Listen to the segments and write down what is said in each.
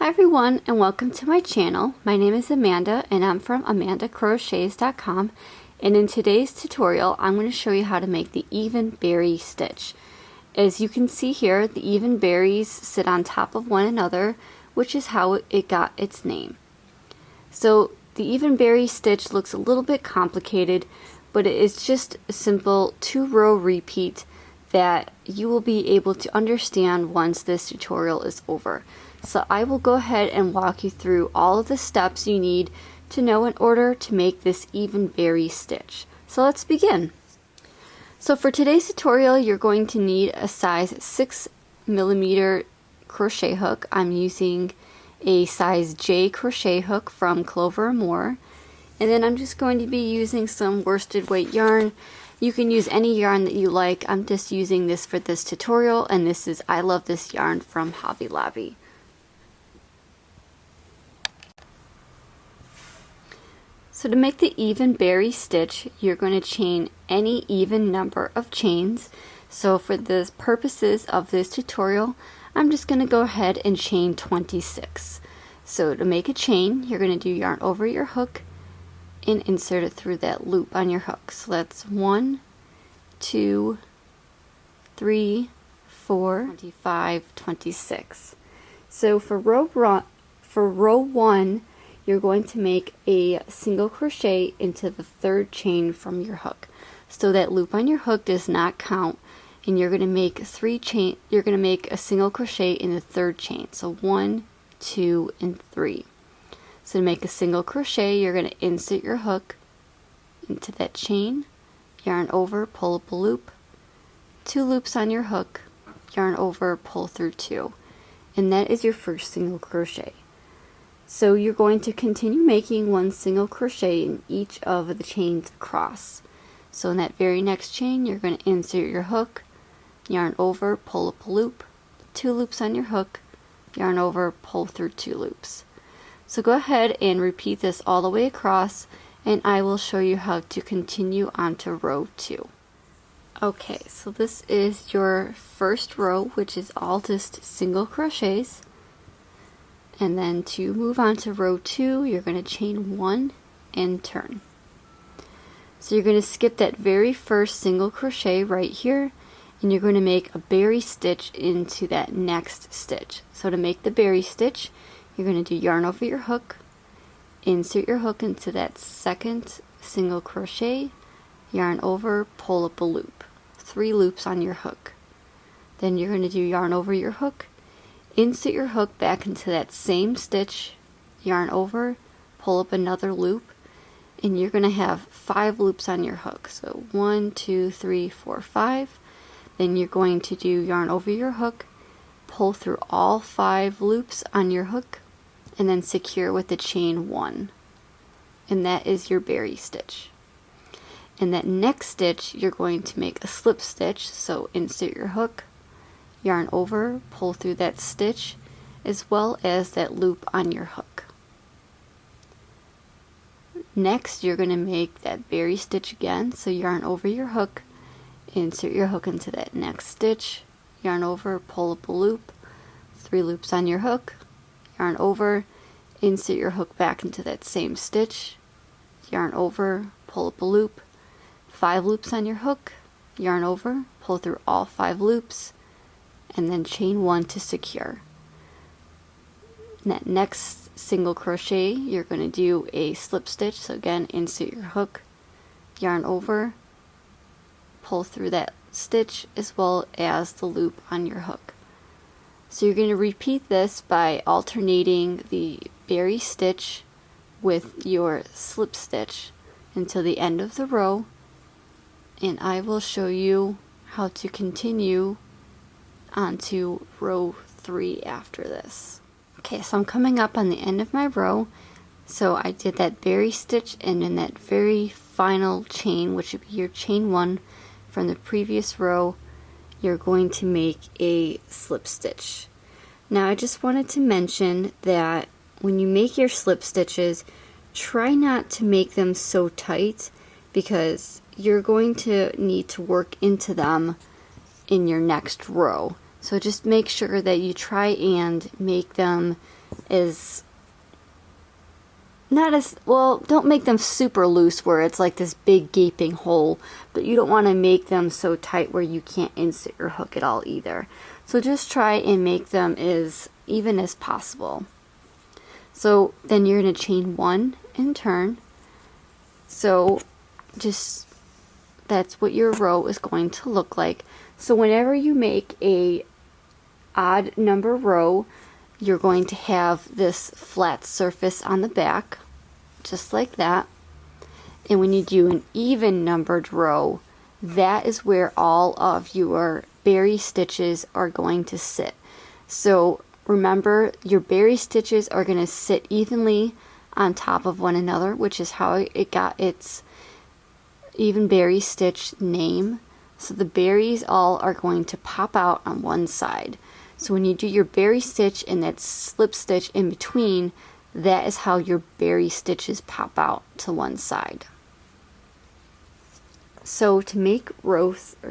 Hi everyone, and welcome to my channel. My name is Amanda and I'm from amandacrochets.com, and in today's tutorial I'm going to show you how to make the even berry stitch. As you can see here, the even berries sit on top of one another, which is how it got its name. So the even berry stitch looks a little bit complicated, but it is just a simple 2-row repeat that you will be able to understand once this tutorial is over. So I will go ahead and walk you through all of the steps you need to know in order to make this even berry stitch. So let's begin. So for today's tutorial, you're going to need a size 6mm crochet hook. I'm using a size J crochet hook from Clover & More. And then I'm just going to be using some worsted weight yarn. You can use any yarn that you like. I'm just using this for this tutorial, and this is I Love This Yarn from Hobby Lobby. So to make the even berry stitch, you're going to chain any even number of chains. So for the purposes of this tutorial, I'm just going to go ahead and chain 26. So to make a chain, you're going to do yarn over your hook and insert it through that loop on your hook. So that's 1, 2, 3, 4, 25, 26. So for row 1, you're going to make a single crochet into the 3rd chain from your hook. So that loop on your hook does not count, and you're going to make a single crochet in the 3rd chain. So 1, 2, and 3. So to make a single crochet, you're going to insert your hook into that chain, yarn over, pull up a loop, 2 loops on your hook, yarn over, pull through 2, and that is your first single crochet. So you're going to continue making 1 single crochet in each of the chains across. So in that very next chain, you're going to insert your hook, yarn over, pull up a loop, 2 loops on your hook, yarn over, pull through 2 loops. So go ahead and repeat this all the way across, and I will show you how to continue on to row 2. Okay, so this is your first row, which is all just single crochets. And then to move on to row 2, you're going to chain 1 and turn. So you're going to skip that very first single crochet right here, and you're going to make a berry stitch into that next stitch. So to make the berry stitch, you're going to do yarn over your hook, insert your hook into that 2nd single crochet, yarn over, pull up a loop, 3 loops on your hook. Then you're going to do yarn over your hook, insert your hook back into that same stitch, yarn over, pull up another loop, and you're going to have 5 loops on your hook. So 1, 2, 3, 4, 5. Then you're going to do yarn over your hook, pull through all 5 loops on your hook, and then secure with the chain 1. And that is your berry stitch. In that next stitch, you're going to make a slip stitch, so insert your hook, yarn over, pull through that stitch, as well as that loop on your hook. Next, you're going to make that berry stitch again, so yarn over your hook, insert your hook into that next stitch, yarn over, pull up a loop, 3 loops on your hook, yarn over, insert your hook back into that same stitch, yarn over, pull up a loop, 5 loops on your hook, yarn over, pull through all 5 loops, and then chain 1 to secure. In that next single crochet, you're going to do a slip stitch. So again, insert your hook, yarn over, pull through that stitch as well as the loop on your hook. So you're going to repeat this by alternating the berry stitch with your slip stitch until the end of the row, and I will show you how to continue onto row 3 after this. Okay, so I'm coming up on the end of my row. So I did that berry stitch, and in that very final chain, which would be your chain 1 from the previous row, you're going to make a slip stitch. Now I just wanted to mention that when you make your slip stitches, try not to make them so tight, because you're going to need to work into them in your next row. So just make sure that you try and make them as, not as, well, don't make them super loose where it's like this big gaping hole, but you don't want to make them so tight where you can't insert your hook at all either. So just try and make them as even as possible. So then you're going to chain 1 and turn. So just, that's what your row is going to look like. So whenever you make a odd number row, you're going to have this flat surface on the back, just like that. And when you do an even numbered row, that is where all of your berry stitches are going to sit. So remember, your berry stitches are going to sit evenly on top of one another, which is how it got its even berry stitch name. So the berries all are going to pop out on one side. So when you do your berry stitch and that slip stitch in between, that is how your berry stitches pop out to one side. So to make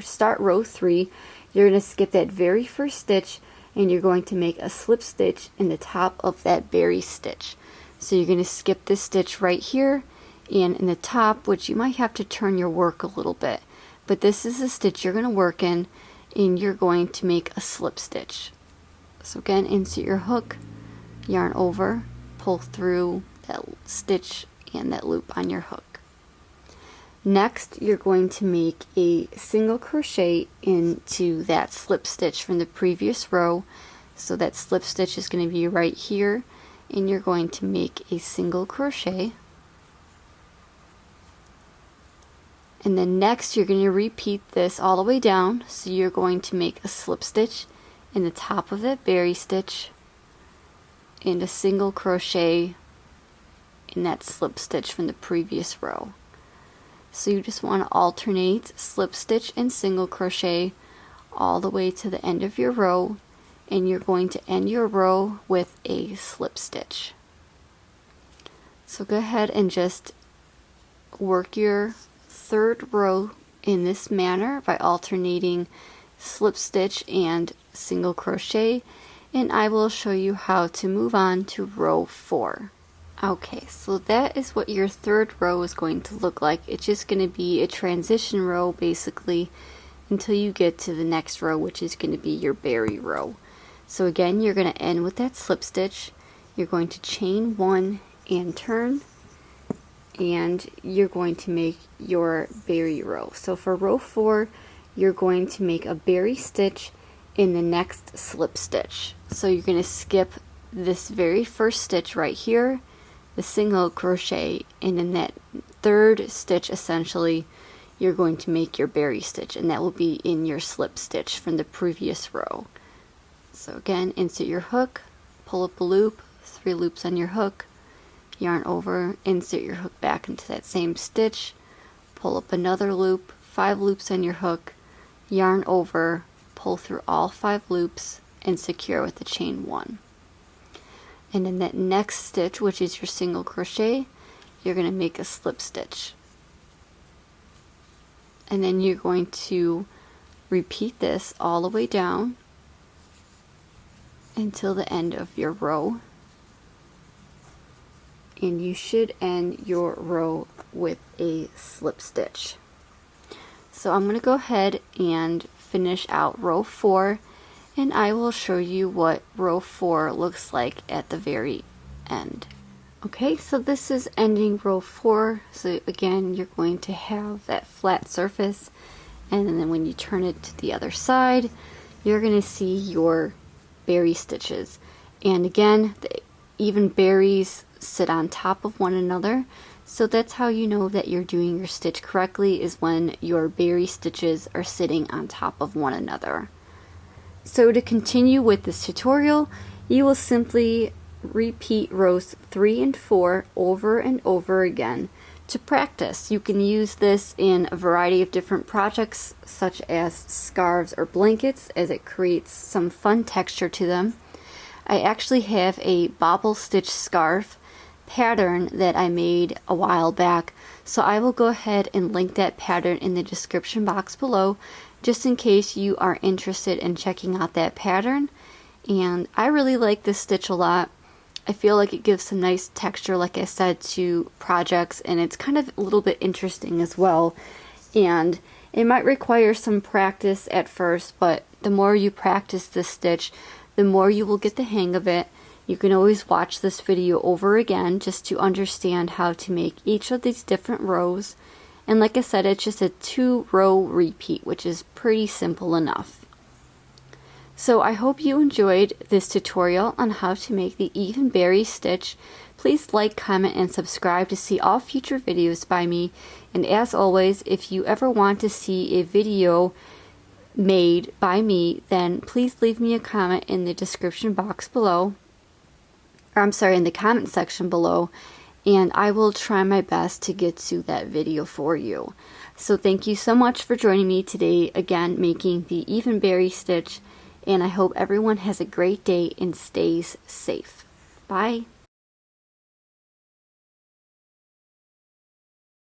start row 3, you're going to skip that very first stitch and you're going to make a slip stitch in the top of that berry stitch. So you're going to skip this stitch right here and in the top, which you might have to turn your work a little bit, but this is the stitch you're going to work in, and you're going to make a slip stitch. So again, insert your hook, yarn over, pull through that stitch and that loop on your hook. Next, you're going to make a single crochet into that slip stitch from the previous row. So that slip stitch is going to be right here, and you're going to make a single crochet. And then next you're going to repeat this all the way down. So you're going to make a slip stitch in the top of that berry stitch and a single crochet in that slip stitch from the previous row. So you just want to alternate slip stitch and single crochet all the way to the end of your row, and you're going to end your row with a slip stitch. So go ahead and just work your third row in this manner by alternating slip stitch and single crochet, and I will show you how to move on to row 4. Okay, so that is what your third row is going to look like. It's just going to be a transition row basically until you get to the next row, which is going to be your berry row. So again, you're going to end with that slip stitch. You're going to chain 1 and turn, and you're going to make your berry row. So for row 4, you're going to make a berry stitch in the next slip stitch. So you're going to skip this very first stitch right here, the single crochet, and in that third stitch essentially you're going to make your berry stitch, and that will be in your slip stitch from the previous row. So again, insert your hook, pull up a loop, 3 loops on your hook, yarn over, insert your hook back into that same stitch, pull up another loop, 5 loops on your hook, yarn over, pull through all 5 loops, and secure with the chain 1. And in that next stitch, which is your single crochet, you're going to make a slip stitch. And then you're going to repeat this all the way down until the end of your row. And you should end your row with a slip stitch. So I'm going to go ahead and finish out row 4, and I will show you what row 4 looks like at the very end. Okay, so this is ending row 4. So again, you're going to have that flat surface, and then when you turn it to the other side, you're going to see your berry stitches. And again, the even berries sit on top of one another, so that's how you know that you're doing your stitch correctly, is when your berry stitches are sitting on top of one another. So to continue with this tutorial, you will simply repeat rows 3 and 4 over and over again to practice. You can use this in a variety of different projects such as scarves or blankets, as it creates some fun texture to them. I actually have a bobble stitch scarf pattern that I made a while back, so I will go ahead and link that pattern in the description box below. just in case you are interested in checking out that pattern. And I really like this stitch a lot. I feel like it gives some nice texture, like I said, to projects, and it's kind of a little bit interesting as well. And it might require some practice at first, but the more you practice this stitch, the more you will get the hang of it. You can always watch this video over again just to understand how to make each of these different rows. And like I said, it's just a 2-row repeat, which is pretty simple enough. So I hope you enjoyed this tutorial on how to make the even berry stitch. Please like, comment, and subscribe to see all future videos by me. And as always, if you ever want to see a video made by me, then please leave me a comment in the description box below. Or I'm sorry, in the comment section below. And I will try my best to get to that video for you. So thank you so much for joining me today, again, making the even berry stitch. And I hope everyone has a great day and stays safe. Bye.